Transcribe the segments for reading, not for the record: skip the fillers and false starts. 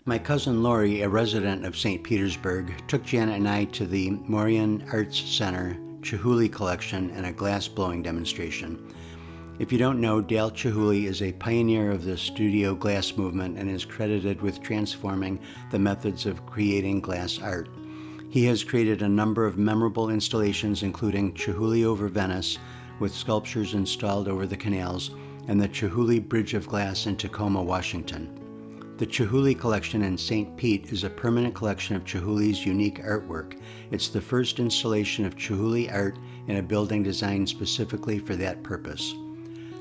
My cousin Lori, a resident of St. Petersburg, took Janet and I to the Morean Arts Center Chihuly collection and a glass blowing demonstration. If you don't know, Dale Chihuly is a pioneer of the studio glass movement and is credited with transforming the methods of creating glass art. He has created a number of memorable installations, including Chihuly over Venice, with sculptures installed over the canals, and the Chihuly Bridge of Glass in Tacoma, Washington. The Chihuly collection in St. Pete is a permanent collection of Chihuly's unique artwork. It's the first installation of Chihuly art in a building designed specifically for that purpose.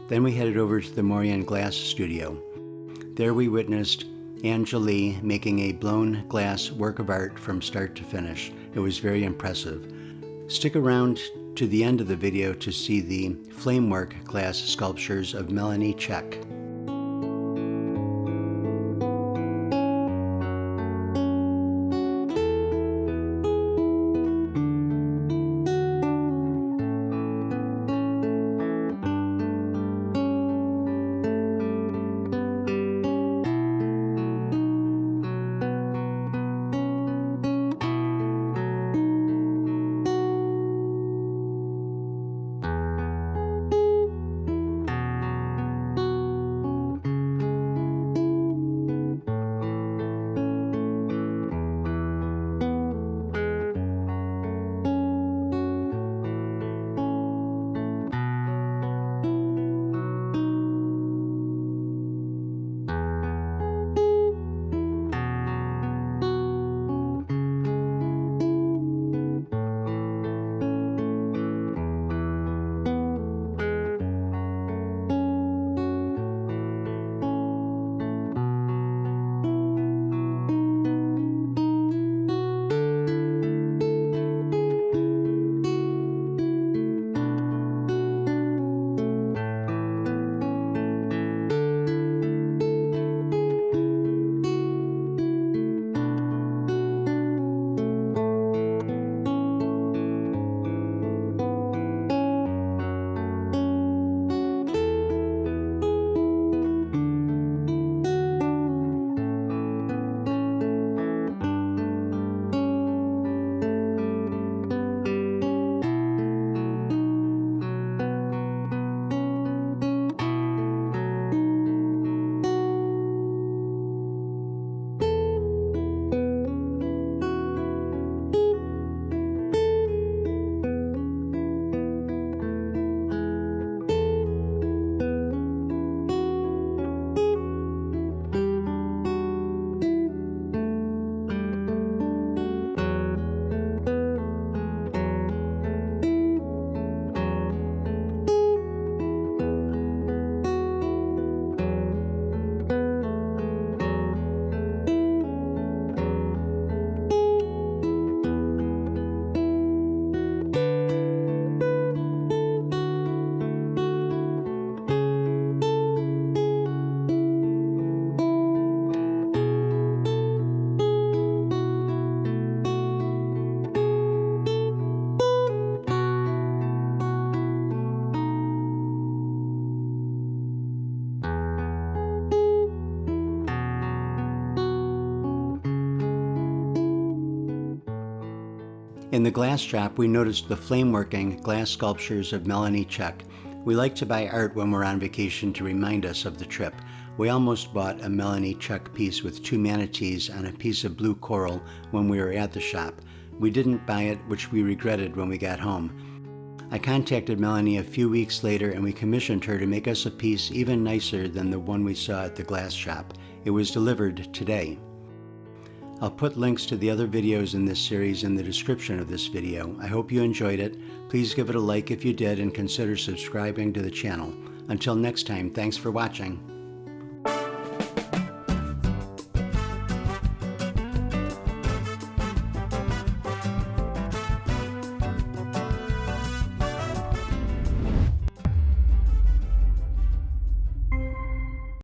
Then we headed over to the Morean Glass Studio. There we witnessed Angeli making a blown glass work of art from start to finish. It was very impressive. Stick around to the end of the video to see the flamework glass sculptures of Melanie Cech. In the glass shop, we noticed the flame-working glass sculptures of Melanie Cech. We like to buy art when we're on vacation to remind us of the trip. We almost bought a Melanie Cech piece with two manatees on a piece of blue coral when we were at the shop. We didn't buy it, which we regretted when we got home. I contacted Melanie a few weeks later and we commissioned her to make us a piece even nicer than the one we saw at the glass shop. It was delivered today. I'll put links to the other videos in this series in the description of this video. I hope you enjoyed it. Please give it a like if you did and consider subscribing to the channel. Until next time, thanks for watching.